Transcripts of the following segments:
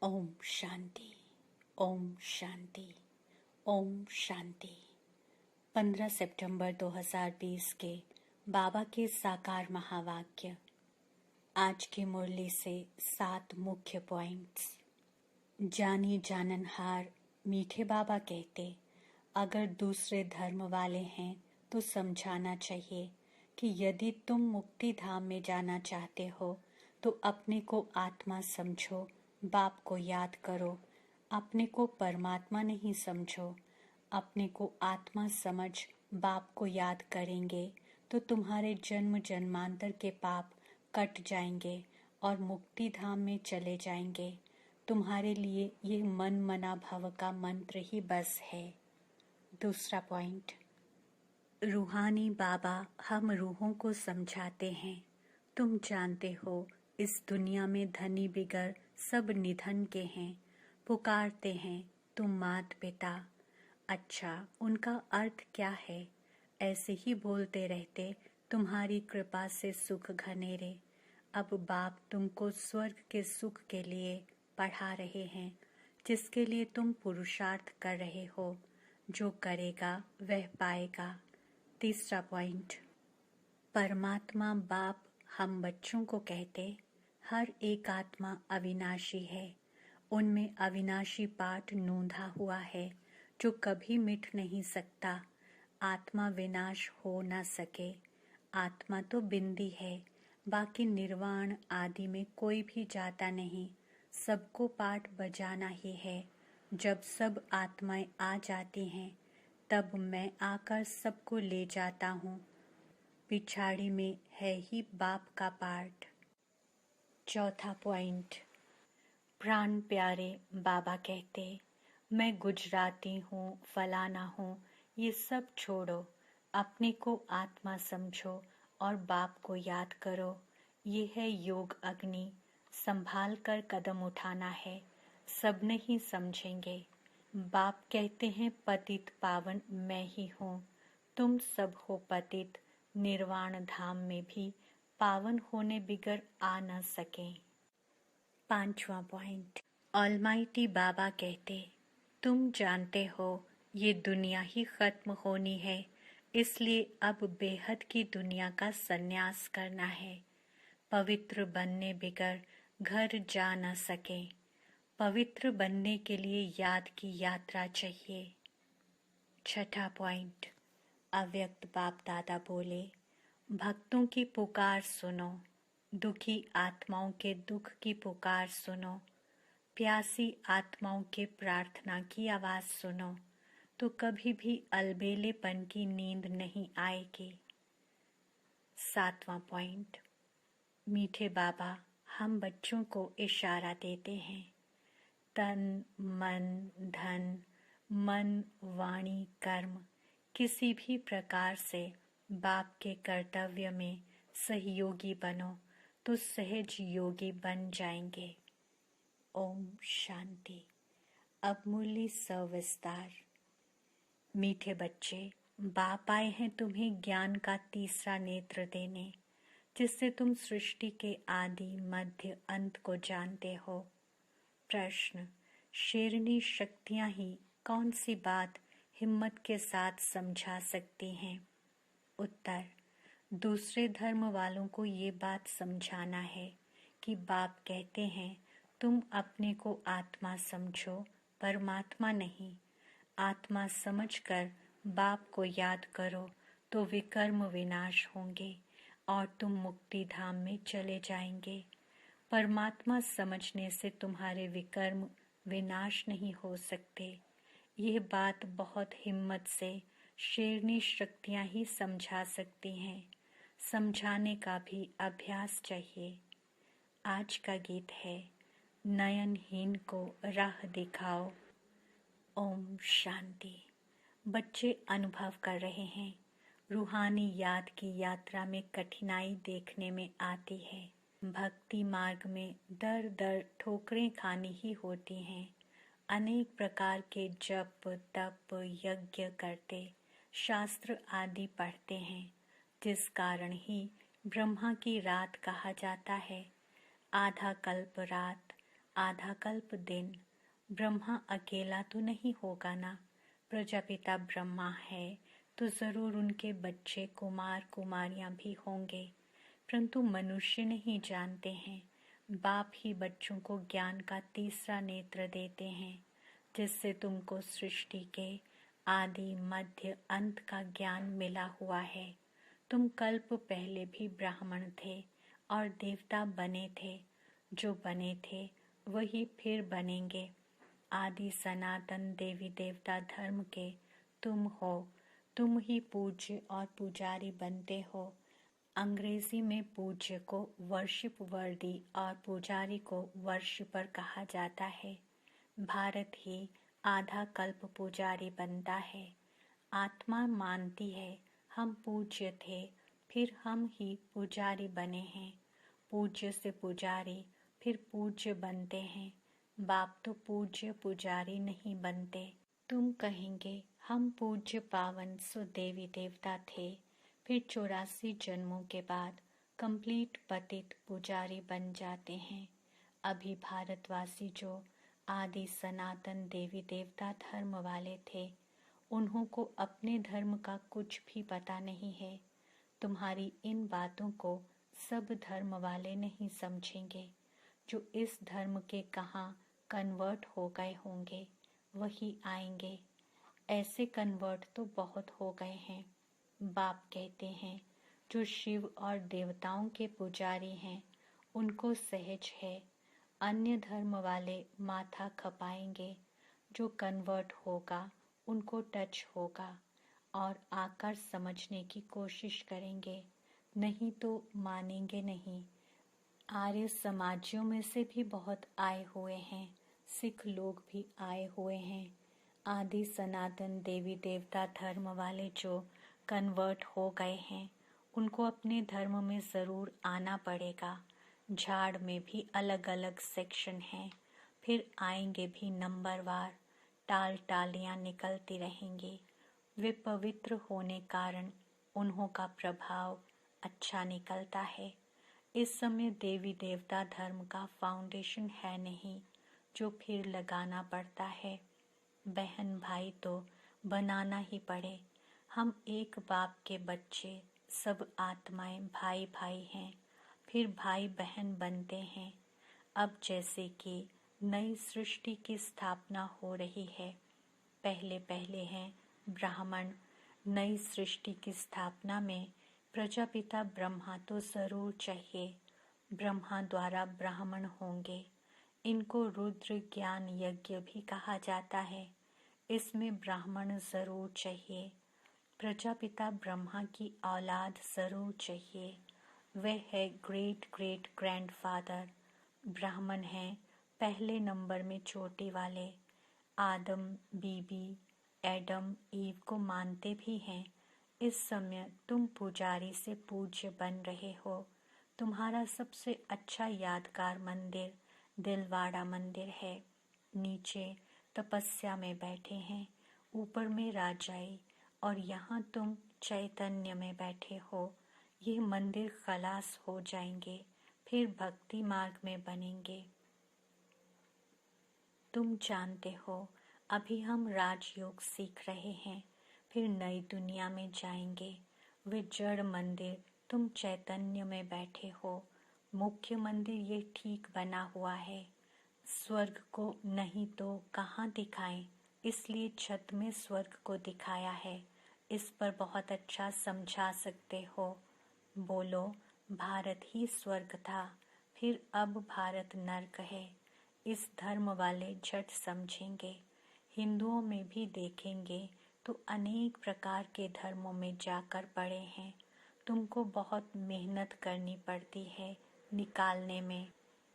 ओम शांति, ओम शांति, ओम शांति। 15 सितंबर 2020 के बाबा के साकार महावाक्य। आज की मुरली से 7 मुख्य पॉइंट्स। जानी जाननहार मीठे बाबा कहते, अगर दूसरे धर्म वाले हैं तो समझाना चाहिए कि यदि तुम मुक्ति धाम में जाना चाहते हो तो अपने को आत्मा समझो, बाप को याद करो। अपने को परमात्मा नहीं समझो, अपने को आत्मा समझ बाप को याद करेंगे तो तुम्हारे जन्म जन्मांतर के पाप कट जाएंगे और मुक्ति धाम में चले जाएंगे। तुम्हारे लिए ये मन मना भव का मंत्र ही बस है। दूसरा पॉइंट, रूहानी बाबा हम रूहों को समझाते हैं, तुम जानते हो इस दुनिया में धनी बिगर सब निधन के हैं। पुकारते हैं तुम मात पिता। अच्छा, उनका अर्थ क्या है? ऐसे ही बोलते रहते, तुम्हारी कृपा से सुख घनेरे। अब बाप तुमको स्वर्ग के सुख के लिए पढ़ा रहे हैं, जिसके लिए तुम पुरुषार्थ कर रहे हो। जो करेगा वह पाएगा। तीसरा पॉइंट, परमात्मा बाप हम बच्चों को कहते, हर एक आत्मा अविनाशी है। उनमें अविनाशी पाठ नूंधा हुआ है जो कभी मिट नहीं सकता। आत्मा विनाश हो न सके। आत्मा तो बिंदी है, बाकी निर्वाण आदि में कोई भी जाता नहीं। सबको पाठ बजाना ही है। जब सब आत्माएं आ जाती हैं तब मैं आकर सबको ले जाता हूँ। पिछाड़ी में है ही बाप का पाठ। चौथा पॉइंट, प्राण प्यारे बाबा कहते, मैं गुजराती हूँ, फलाना हूँ, ये सब छोड़ो। अपने को आत्मा समझो और बाप को याद करो। ये है योग अग्नि। संभाल कर कदम उठाना है, सब नहीं समझेंगे। बाप कहते हैं पतित पावन मैं ही हूँ। तुम सब हो पतित, निर्वाण धाम में भी पावन होने बिगर आ न सके। पांचवा पॉइंट, ऑलमाइटी बाबा कहते, तुम जानते हो ये दुनिया ही खत्म होनी है, इसलिए अब बेहद की दुनिया का संन्यास करना है। पवित्र बनने बिगर घर जा न सके। पवित्र बनने के लिए याद की यात्रा चाहिए। छठा पॉइंट, अव्यक्त बाप दादा बोले, भक्तों की पुकार सुनो, दुखी आत्माओं के दुख की पुकार सुनो, प्यासी आत्माओं के प्रार्थना की आवाज सुनो, तो कभी भी अलबेलेपन की नींद नहीं आएगी। सातवां पॉइंट, मीठे बाबा हम बच्चों को इशारा देते हैं, तन मन धन, मन वाणी कर्म, किसी भी प्रकार से बाप के कर्तव्य में सहयोगी बनो तो सहज योगी बन जाएंगे। ओम शांति। अब मुरली सविस्तार। मीठे बच्चे, बाप आए हैं तुम्हें ज्ञान का तीसरा नेत्र देने, जिससे तुम सृष्टि के आदि मध्य अंत को जानते हो। प्रश्न, शेरनी शक्तियां ही कौन सी बात हिम्मत के साथ समझा सकती हैं? उत्तर, दूसरे धर्म वालों को ये बात समझाना है कि बाप कहते हैं तुम अपने को आत्मा समझो, परमात्मा नहीं। आत्मा समझकर बाप को याद करो तो विकर्म विनाश होंगे और तुम मुक्ति धाम में चले जाएंगे। परमात्मा समझने से तुम्हारे विकर्म विनाश नहीं हो सकते। यह बात बहुत हिम्मत से शेरनी शक्तियां ही समझा सकती हैं। समझाने का भी अभ्यास चाहिए। आज का गीत है, नयनहीन को राह दिखाओ। ओम शांति। बच्चे अनुभव कर रहे हैं, रूहानी याद की यात्रा में कठिनाई देखने में आती है। भक्ति मार्ग में दर दर ठोकरें खानी ही होती हैं। अनेक प्रकार के जप तप यज्ञ करते, शास्त्र आदि पढ़ते हैं, जिस कारण ही ब्रह्मा की रात कहा जाता है। आधा कल्प रात, आधा कल्प दिन। ब्रह्मा अकेला तो नहीं होगा ना। प्रजापिता ब्रह्मा है तो जरूर उनके बच्चे कुमार कुमारियां भी होंगे, परंतु मनुष्य नहीं जानते हैं। बाप ही बच्चों को ज्ञान का तीसरा नेत्र देते हैं, जिससे तुमको सृष्टि के आदि मध्य अंत का ज्ञान मिला हुआ है। तुम कल्प पहले भी ब्राह्मण थे और देवता बने थे। जो बने थे वही फिर बनेंगे। आदि सनातन देवी देवता धर्म के तुम हो। तुम ही पूज्य और पुजारी बनते हो। अंग्रेजी में पूज्य को वर्शिप वर्दी और पुजारी को वर्शिपर कहा जाता है। भारत ही आधा कल्प पुजारी बनता है। आत्मा मानती है हम पूज्य थे, फिर हम ही पुजारी बने हैं। पूज्य से पुजारी फिर पूज्य बनते हैं। बाप तो पूज्य पुजारी नहीं बनते। तुम कहेंगे हम पूज्य पावन सो देवी देवता थे, फिर 84 जन्मों के बाद कंप्लीट पतित पुजारी बन जाते हैं। अभी भारतवासी जो आदि सनातन देवी देवता धर्म वाले थे, उन्हों को अपने धर्म का कुछ भी पता नहीं है। तुम्हारी इन बातों को सब धर्म वाले नहीं समझेंगे। जो इस धर्म के कहाँ कन्वर्ट हो गए होंगे वही आएंगे। ऐसे कन्वर्ट तो बहुत हो गए हैं। बाप कहते हैं जो शिव और देवताओं के पुजारी हैं उनको सहज है। अन्य धर्म वाले माथा खपाएंगे। जो कन्वर्ट होगा उनको टच होगा और आकर समझने की कोशिश करेंगे, नहीं तो मानेंगे नहीं। आर्य समाजियों में से भी बहुत आए हुए हैं। सिख लोग भी आए हुए हैं। आदि सनातन देवी देवता धर्म वाले जो कन्वर्ट हो गए हैं उनको अपने धर्म में ज़रूर आना पड़ेगा। झाड़ में भी अलग अलग सेक्शन हैं, फिर आएंगे भी नंबरवार। टाल टालियाँ निकलती रहेंगी। वे पवित्र होने कारण उन्हों का प्रभाव अच्छा निकलता है। इस समय देवी देवता धर्म का फाउंडेशन है नहीं, जो फिर लगाना पड़ता है। बहन भाई तो बनाना ही पड़े। हम एक बाप के बच्चे, सब आत्माएं भाई भाई हैं, फिर भाई बहन बनते हैं। अब जैसे कि नई सृष्टि की स्थापना हो रही है, पहले पहले हैं ब्राह्मण। नई सृष्टि की स्थापना में प्रजापिता ब्रह्मा तो जरूर चाहिए। ब्रह्मा द्वारा ब्राह्मण होंगे। इनको रुद्र ज्ञान यज्ञ भी कहा जाता है। इसमें ब्राह्मण जरूर चाहिए। प्रजापिता ब्रह्मा की औलाद जरूर चाहिए। वह है ग्रेट ग्रेट ग्रैंडफादर। ब्राह्मण हैं पहले नंबर में चोटी वाले। आदम बीबी एडम ईव को मानते भी हैं। इस समय तुम पुजारी से पूज्य बन रहे हो। तुम्हारा सबसे अच्छा यादगार मंदिर दिलवाड़ा मंदिर है। नीचे तपस्या में बैठे हैं, ऊपर में राजाई, और यहाँ तुम चैतन्य में बैठे हो। ये मंदिर खलास हो जाएंगे, फिर भक्ति मार्ग में बनेंगे। तुम जानते हो अभी हम राजयोग सीख रहे हैं, फिर नई दुनिया में जाएंगे। वे जड़ मंदिर, तुम चैतन्य में बैठे हो। मुख्य मंदिर ये ठीक बना हुआ है। स्वर्ग को नहीं तो कहाँ दिखाएं, इसलिए छत में स्वर्ग को दिखाया है। इस पर बहुत अच्छा समझा सकते हो। बोलो भारत ही स्वर्ग था, फिर अब भारत नर्क है। इस धर्म वाले झट समझेंगे। हिंदुओं में भी देखेंगे तो अनेक प्रकार के धर्मों में जाकर पड़े हैं। तुमको बहुत मेहनत करनी पड़ती है निकालने में।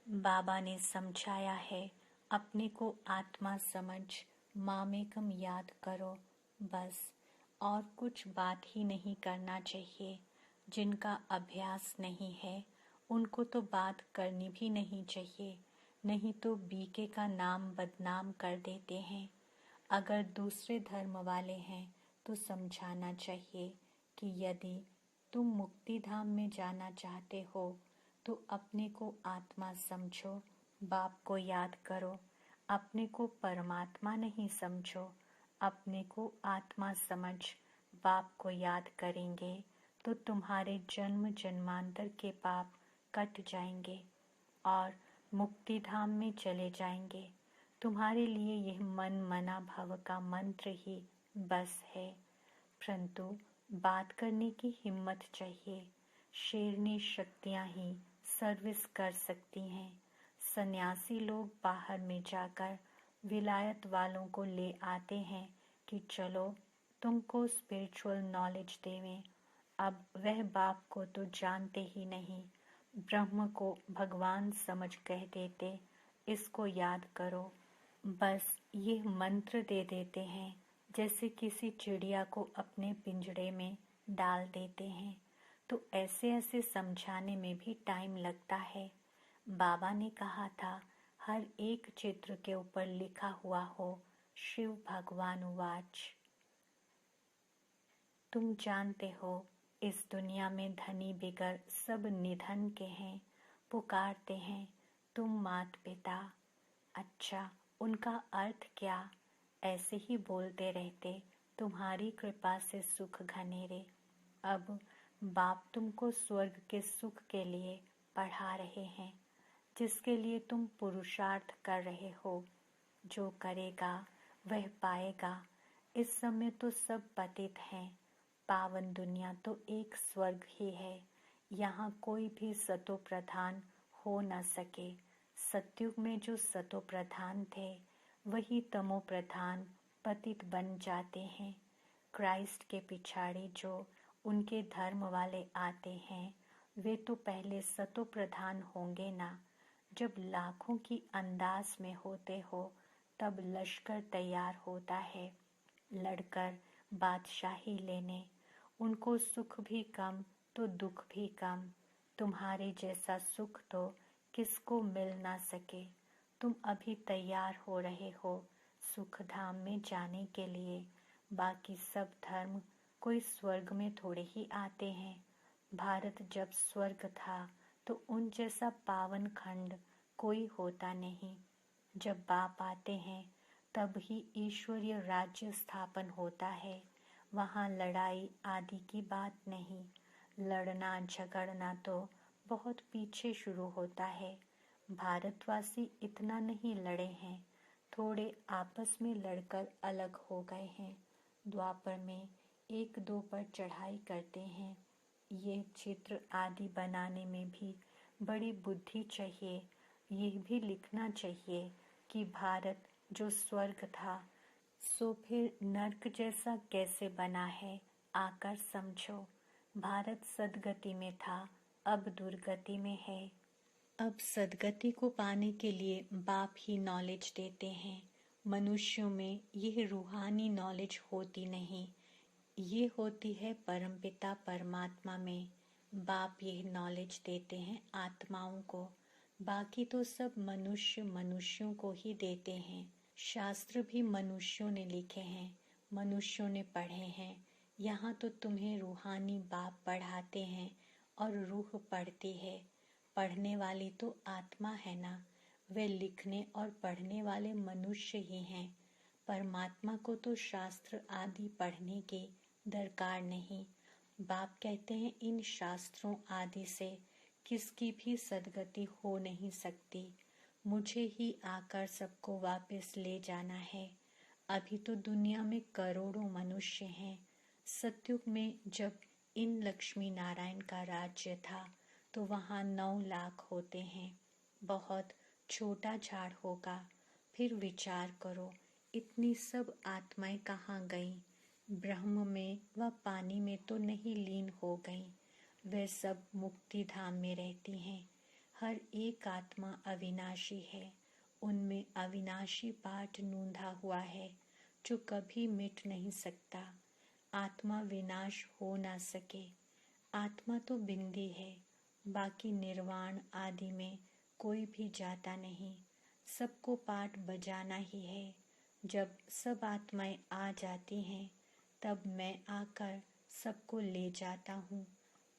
बाबा ने समझाया है, अपने को आत्मा समझ मामेकम याद करो, बस। और कुछ बात ही नहीं करना चाहिए। जिनका अभ्यास नहीं है उनको तो बात करनी भी नहीं चाहिए, नहीं तो बीके का नाम बदनाम कर देते हैं। अगर दूसरे धर्म वाले हैं तो समझाना चाहिए कि यदि तुम मुक्ति धाम में जाना चाहते हो तो अपने को आत्मा समझो बाप को याद करो, अपने को परमात्मा नहीं समझो, अपने को आत्मा समझ बाप को याद करेंगे तो तुम्हारे जन्म जन्मांतर के पाप कट जाएंगे और मुक्ति धाम में चले जाएंगे। तुम्हारे लिए यह मन मना भव का मंत्र ही बस है, परंतु बात करने की हिम्मत चाहिए। शेरनी शक्तियां ही सर्विस कर सकती हैं। सन्यासी लोग बाहर में जाकर विलायत वालों को ले आते हैं कि चलो तुमको स्पिरिचुअल नॉलेज देवें। अब वह बाप को तो जानते ही नहीं, ब्रह्म को भगवान समझ कह देते, इसको याद करो। बस ये मंत्र दे देते हैं, जैसे किसी चिड़िया को अपने पिंजड़े में डाल देते हैं। तो ऐसे ऐसे समझाने में भी टाइम लगता है। बाबा ने कहा था, हर एक चित्र के ऊपर लिखा हुआ हो, शिव भगवान वाच। तुम जानते हो इस दुनिया में धनी बिगर सब निधन के हैं, पुकारते हैं तुम मात पिता। अच्छा, उनका अर्थ क्या? ऐसे ही बोलते रहते, तुम्हारी कृपा से सुख घनेरे। अब बाप तुमको स्वर्ग के सुख के लिए पढ़ा रहे हैं, जिसके लिए तुम पुरुषार्थ कर रहे हो। जो करेगा वह पाएगा। इस समय तो सब पतित हैं। पावन दुनिया तो एक स्वर्ग ही है। यहाँ कोई भी सतो प्रधान हो न सके। सतयुग में जो सतो प्रधान थे, वही तमो प्रधान पतित बन जाते हैं। क्राइस्ट के पिछाड़ी जो उनके धर्म वाले आते हैं, वे तो पहले सतो प्रधान होंगे ना। जब लाखों की अंदाज में होते हो, तब लश्कर तैयार होता है लड़कर बादशाही लेने। उनको सुख भी कम तो दुख भी कम। तुम्हारे जैसा सुख तो किसको मिल ना सके। तुम अभी तैयार हो रहे हो सुख धाम में जाने के लिए। बाकी सब धर्म कोई स्वर्ग में थोड़े ही आते हैं। भारत जब स्वर्ग था तो उन जैसा पावन खंड कोई होता नहीं। जब बाप आते हैं तब ही ईश्वरीय राज्य स्थापन होता है। वहाँ लड़ाई आदि की बात नहीं। लड़ना झगड़ना तो बहुत पीछे शुरू होता है। भारतवासी इतना नहीं लड़े हैं, थोड़े आपस में लड़कर अलग हो गए हैं। द्वापर में एक दो पर चढ़ाई करते हैं। ये चित्र आदि बनाने में भी बड़ी बुद्धि चाहिए। यह भी लिखना चाहिए कि भारत जो स्वर्ग था, सो फिर नर्क जैसा कैसे बना है, आकर समझो। भारत सदगति में था, अब दुर्गति में है। अब सदगति को पाने के लिए बाप ही नॉलेज देते हैं। मनुष्यों में यह रूहानी नॉलेज होती नहीं, ये होती है परमपिता परमात्मा में। बाप यह नॉलेज देते हैं आत्माओं को, बाकी तो सब मनुष्य मनुष्यों को ही देते हैं। शास्त्र भी मनुष्यों ने लिखे हैं, मनुष्यों ने पढ़े हैं। यहाँ तो तुम्हें रूहानी बाप पढ़ाते हैं और रूह पढ़ती है। पढ़ने वाली तो आत्मा है ना, वे लिखने और पढ़ने वाले मनुष्य ही हैं। परमात्मा को तो शास्त्र आदि पढ़ने की दरकार नहीं। बाप कहते हैं इन शास्त्रों आदि से किसकी भी सदगति हो नहीं सकती। मुझे ही आकर सबको वापस ले जाना है। अभी तो दुनिया में करोड़ों मनुष्य हैं। सतयुग में जब इन लक्ष्मी नारायण का राज्य था तो वहाँ 9 लाख होते हैं। बहुत छोटा झाड़ होगा। फिर विचार करो, इतनी सब आत्माएं कहाँ गईं? ब्रह्म में व पानी में तो नहीं लीन हो गईं। वे सब मुक्ति धाम में रहती हैं। हर एक आत्मा अविनाशी है। उनमें अविनाशी पाठ नूंधा हुआ है, जो कभी मिट नहीं सकता। आत्मा विनाश हो ना सके। आत्मा तो बिंदी है, बाकी निर्वाण आदि में कोई भी जाता नहीं। सबको पाठ बजाना ही है। जब सब आत्माएं आ जाती हैं, तब मैं आकर सबको ले जाता हूँ।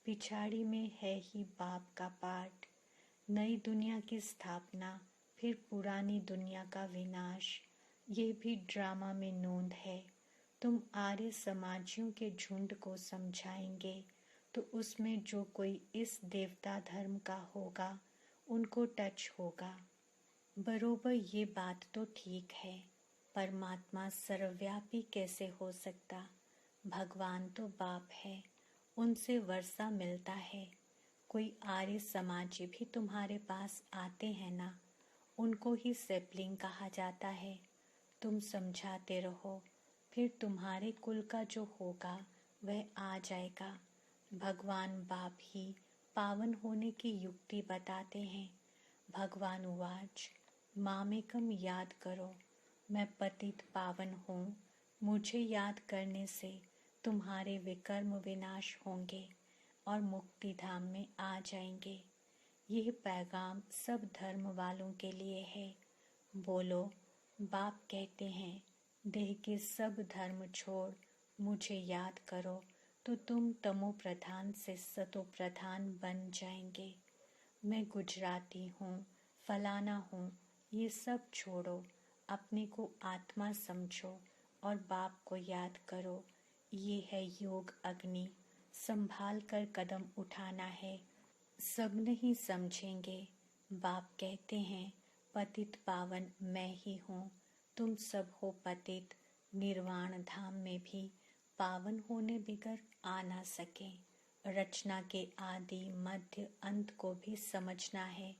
पिछाड़ी में है ही बाप का पाठ। नई दुनिया की स्थापना फिर पुरानी दुनिया का विनाश, ये भी ड्रामा में नोंद है। तुम आर्य समाजियों के झुंड को समझाएंगे तो उसमें जो कोई इस देवता धर्म का होगा उनको टच होगा। बरोबर ये बात तो ठीक है, परमात्मा सर्वव्यापी कैसे हो सकता? भगवान तो बाप है, उनसे वर्षा मिलता है। कोई आर्य समाजी भी तुम्हारे पास आते हैं ना, उनको ही सेपलिंग कहा जाता है। तुम समझाते रहो, फिर तुम्हारे कुल का जो होगा वह आ जाएगा। भगवान बाप ही पावन होने की युक्ति बताते हैं। भगवान उवाच, मामेकम याद करो, मैं पतित पावन हूँ। मुझे याद करने से तुम्हारे विकर्म विनाश होंगे और मुक्ति धाम में आ जाएंगे। यह पैगाम सब धर्म वालों के लिए है। बोलो, बाप कहते हैं, देह के सब धर्म छोड़ मुझे याद करो तो तुम तमो प्रधान से सतो प्रधान बन जाएंगे। मैं गुजराती हूँ, फलाना हूँ, ये सब छोड़ो, अपने को आत्मा समझो और बाप को याद करो। ये है योग अग्नि, संभाल कर कदम उठाना है। सब नहीं समझेंगे। बाप कहते हैं, पतित पावन मैं ही हूँ, तुम सब हो पतित। निर्वाण धाम में भी पावन होने बिगर आ ना सके। रचना के आदि मध्य अंत को भी समझना है।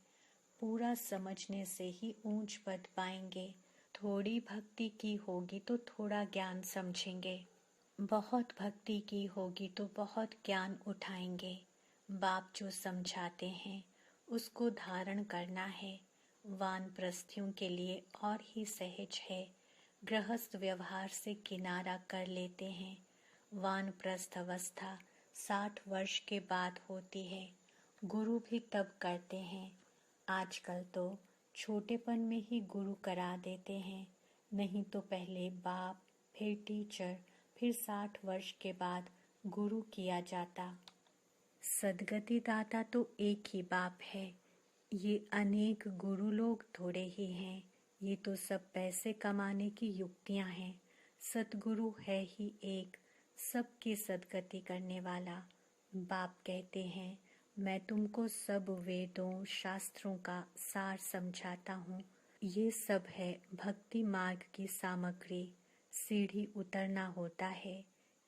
पूरा समझने से ही ऊंच पद पाएंगे। थोड़ी भक्ति की होगी तो थोड़ा ज्ञान समझेंगे, बहुत भक्ति की होगी तो बहुत ज्ञान उठाएंगे। बाप जो समझाते हैं उसको धारण करना है। वानप्रस्थियों के लिए और ही सहज है, गृहस्थ व्यवहार से किनारा कर लेते हैं। वानप्रस्थ अवस्था 60 वर्ष के बाद होती है। गुरु भी तब करते हैं। आजकल तो छोटेपन में ही गुरु करा देते हैं, नहीं तो पहले बाप, फिर टीचर, फिर 60 वर्ष के बाद गुरु किया जाता। सदगति दाता तो एक ही बाप है। ये अनेक गुरु लोग थोड़े ही हैं। ये तो सब पैसे कमाने की युक्तियां हैं। सतगुरु है ही एक, सबकी सदगति करने वाला। बाप कहते हैं, मैं तुमको सब वेदों शास्त्रों का सार समझाता हूँ। ये सब है भक्ति मार्ग की सामग्री। सीढ़ी उतरना होता है।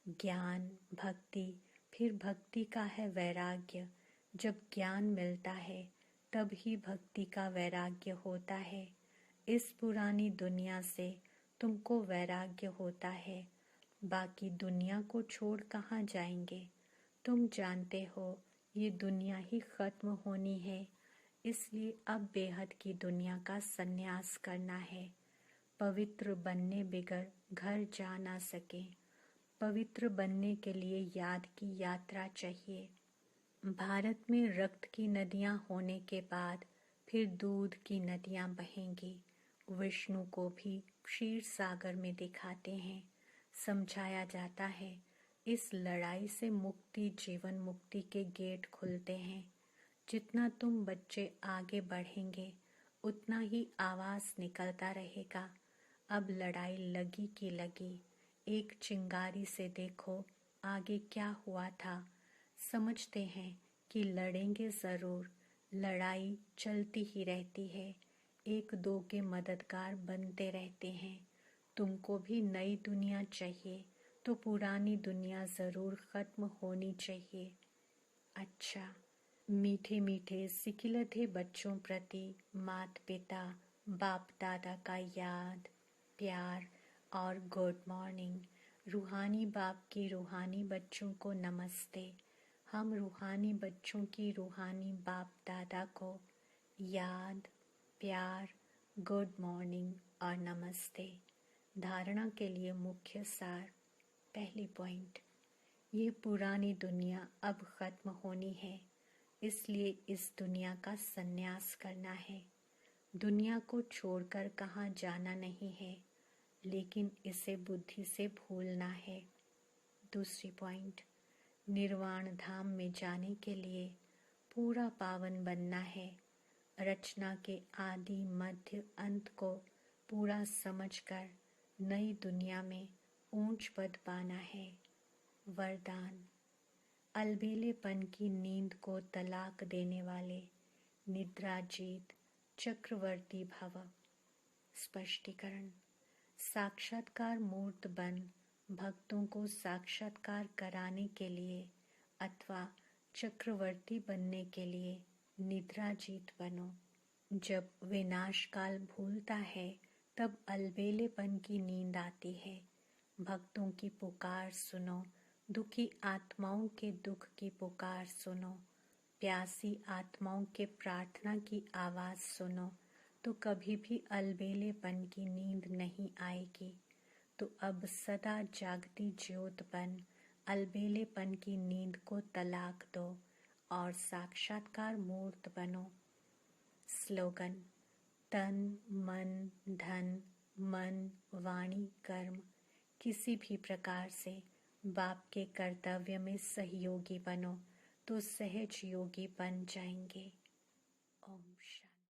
ज्ञान, भक्ति, फिर भक्ति का है वैराग्य। जब ज्ञान मिलता है तब ही भक्ति का वैराग्य होता है। इस पुरानी दुनिया से तुमको वैराग्य होता है। बाकी दुनिया को छोड़ कहाँ जाएंगे? तुम जानते हो ये दुनिया ही खत्म होनी है, इसलिए अब बेहद की दुनिया का संन्यास करना है। पवित्र बनने बिगर घर जा ना सके। पवित्र बनने के लिए याद की यात्रा चाहिए। भारत में रक्त की नदियां होने के बाद फिर दूध की नदियां बहेंगी। विष्णु को भी क्षीर सागर में दिखाते हैं। समझाया जाता है, इस लड़ाई से मुक्ति, जीवन मुक्ति के गेट खुलते हैं। जितना तुम बच्चे आगे बढ़ेंगे उतना ही आवाज निकलता रहेगा। अब लड़ाई लगी की लगी। एक चिंगारी से देखो आगे क्या हुआ था। समझते हैं कि लड़ेंगे जरूर। लड़ाई चलती ही रहती है। एक दो के मददगार बनते रहते हैं। तुमको भी नई दुनिया चाहिए तो पुरानी दुनिया जरूर खत्म होनी चाहिए। अच्छा, मीठे मीठे सिकिलधे बच्चों प्रति माता पिता, बाप दादा का याद, प्यार और गुड मॉर्निंग। रूहानी बाप की रूहानी बच्चों को नमस्ते। हम रूहानी बच्चों की रूहानी बाप दादा को याद, प्यार, गुड मॉर्निंग और नमस्ते। धारणा के लिए मुख्य सार। पहली पॉइंट, ये पुरानी दुनिया अब खत्म होनी है, इसलिए इस दुनिया का संन्यास करना है। दुनिया को छोड़कर कहाँ जाना नहीं है, लेकिन इसे बुद्धि से भूलना है। दूसरी पॉइंट, निर्वाण धाम में जाने के लिए पूरा पावन बनना है। रचना के आदि मध्य अंत को पूरा समझकर नई दुनिया में ऊंच पद पाना है। वरदान, अलबेलेपन की नींद को तलाक देने वाले निद्राजीत चक्रवर्ती भव। स्पष्टीकरण, साक्षात्कार मूर्त बन भक्तों को साक्षात्कार कराने के लिए अथवा चक्रवर्ती बनने के लिए निद्राजीत बनो। जब विनाश काल भूलता है तब अलबेलेपन की नींद आती है। भक्तों की पुकार सुनो, दुखी आत्माओं के दुख की पुकार सुनो, प्यासी आत्माओं के प्रार्थना की आवाज सुनो, तो कभी भी अलबेलेपन की नींद नहीं आएगी। तो अब सदा जागती ज्योत बन अलबेलेपन की नींद को तलाक दो और साक्षात्कार मूर्त बनो। स्लोगन, तन मन धन मन वाणी कर्म किसी भी प्रकार से बाप के कर्तव्य में सहयोगी बनो तो सहज योगी बन जाएंगे। ओम शांति।